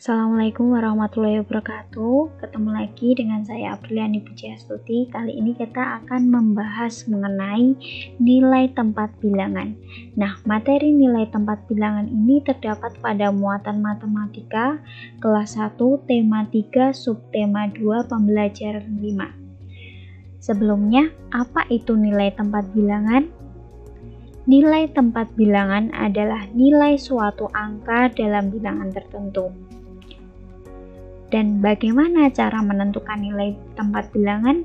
Assalamualaikum warahmatullahi wabarakatuh. Ketemu lagi dengan saya Apriliani Pujiastuti. Kali ini kita akan membahas mengenai nilai tempat bilangan. Nah, materi nilai tempat bilangan ini terdapat pada muatan matematika kelas 1, tema 3, subtema 2, pembelajaran 5. Sebelumnya, apa itu nilai tempat bilangan? Nilai tempat bilangan adalah nilai suatu angka dalam bilangan tertentu. Dan bagaimana cara menentukan nilai tempat bilangan?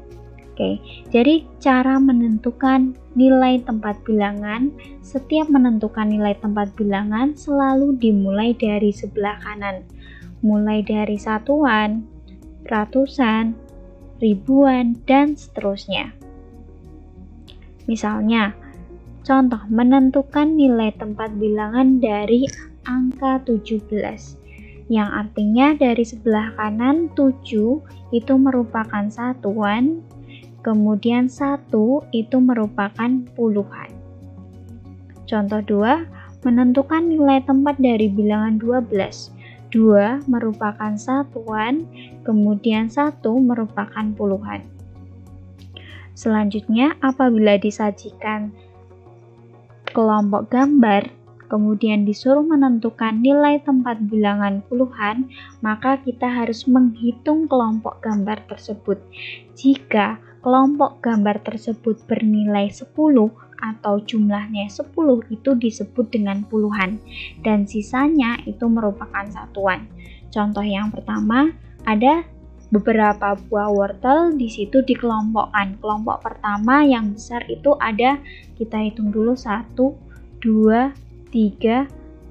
Jadi cara menentukan nilai tempat bilangan, setiap menentukan nilai tempat bilangan selalu dimulai dari sebelah kanan, mulai dari satuan, ratusan, ribuan, dan seterusnya. Misalnya, contoh menentukan nilai tempat bilangan dari angka 17. Yang artinya dari sebelah kanan 7 itu merupakan satuan, kemudian 1 itu merupakan puluhan. Contoh 2, menentukan nilai tempat dari bilangan 12. 2 merupakan satuan, kemudian 1 merupakan puluhan. Selanjutnya, apabila disajikan kelompok gambar, kemudian disuruh menentukan nilai tempat bilangan puluhan, maka kita harus menghitung kelompok gambar tersebut. Jika kelompok gambar tersebut bernilai 10 atau jumlahnya 10 itu disebut dengan puluhan, dan sisanya itu merupakan satuan. Contoh yang pertama, ada beberapa buah wortel di situ dikelompokkan. Kelompok pertama yang besar itu ada, kita hitung dulu 1, 2, 3,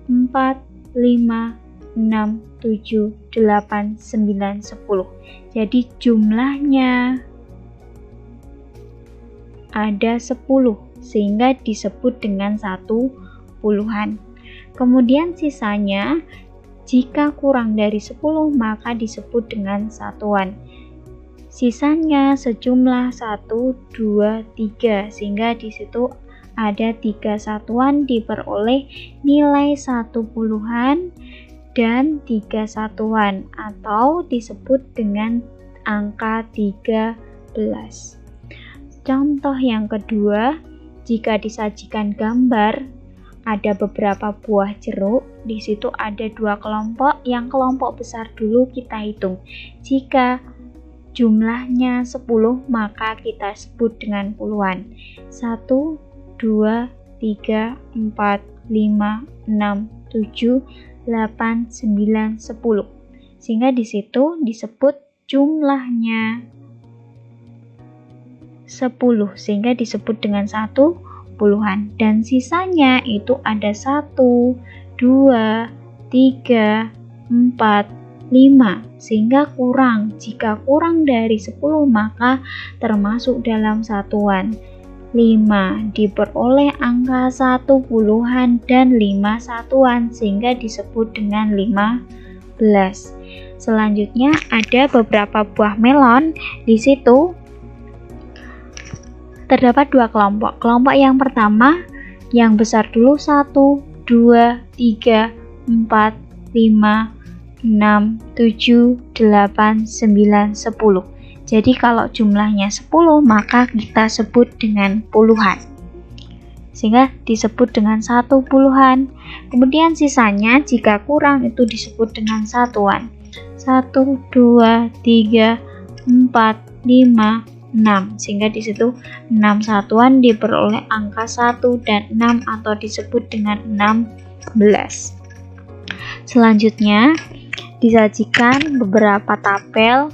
4, 5, 6, 7, 8, 9, 10. Jadi jumlahnya ada 10 sehingga disebut dengan satu puluhan. Kemudian sisanya jika kurang dari 10 maka disebut dengan satuan. Sisanya sejumlah 1, 2, 3 sehingga di situ ada 3 satuan diperoleh nilai 1 puluhan dan 3 satuan atau disebut dengan angka 13. Contoh yang kedua, jika disajikan gambar ada beberapa buah jeruk, di situ ada 2 kelompok, yang kelompok besar dulu kita hitung. Jika jumlahnya 10 maka kita sebut dengan puluhan. 1, 2, 3, 4, 5, 6, 7, 8, 9, 10. Sehingga di situ disebut jumlahnya 10, sehingga disebut dengan satu puluhan. Dan sisanya itu ada 1, 2, 3, 4, 5, sehingga kurang. Jika kurang dari 10 maka termasuk dalam satuan. 5 diperoleh angka 1 puluhan dan 5 satuan sehingga disebut dengan 15. Selanjutnya ada beberapa buah melon. Di situ terdapat 2 kelompok. Kelompok yang pertama yang besar dulu 1, 2, 3, 4, 5, 6, 7, 8, 9, 10. Jadi kalau jumlahnya 10 maka kita sebut dengan puluhan, sehingga disebut dengan satu puluhan. Kemudian sisanya jika kurang itu disebut dengan satuan. 1, 2, 3, 4, 5, 6, sehingga di situ 6 satuan diperoleh angka 1 dan 6 atau disebut dengan 16. Selanjutnya disajikan beberapa tabel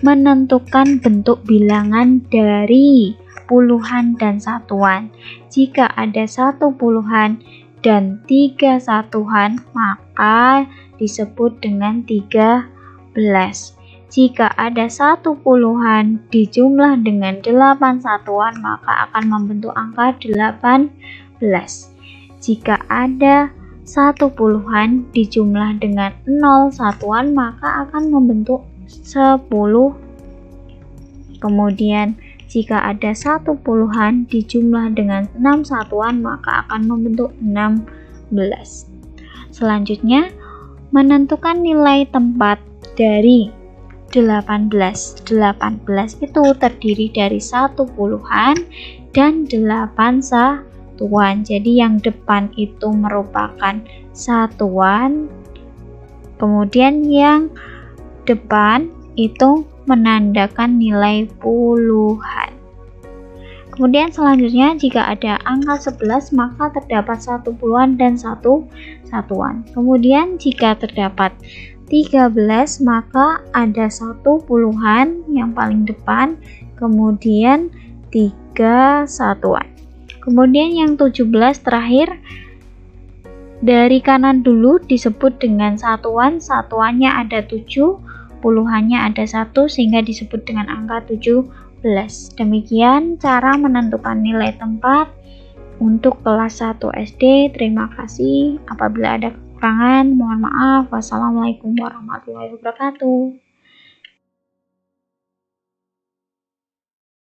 menentukan bentuk bilangan dari puluhan dan satuan. Jika ada 1 puluhan dan 3 satuan maka disebut dengan 13. Jika ada 1 puluhan dijumlah dengan 8 satuan maka akan membentuk angka 18. Jika ada 1 puluhan dijumlah dengan 0 satuan maka akan membentuk 10. Kemudian jika ada 1 puluhan dijumlah dengan 6 satuan maka akan membentuk 16. Selanjutnya menentukan nilai tempat dari 18. 18 itu terdiri dari 1 puluhan dan 8 satuan. Jadi yang depan itu merupakan satuan, kemudian yang depan itu menandakan nilai puluhan. Kemudian selanjutnya, jika ada angka 11 maka terdapat 1 puluhan dan 1 satuan. Kemudian jika terdapat 13 maka ada 1 puluhan yang paling depan, kemudian 3 satuan. Kemudian yang 17 terakhir, dari kanan dulu disebut dengan satuan, satuannya ada 7, puluhannya ada 1 sehingga disebut dengan angka 17. Demikian cara menentukan nilai tempat untuk kelas 1 SD. Terima kasih. Apabila ada kekurangan, mohon maaf. Wassalamualaikum warahmatullahi wabarakatuh.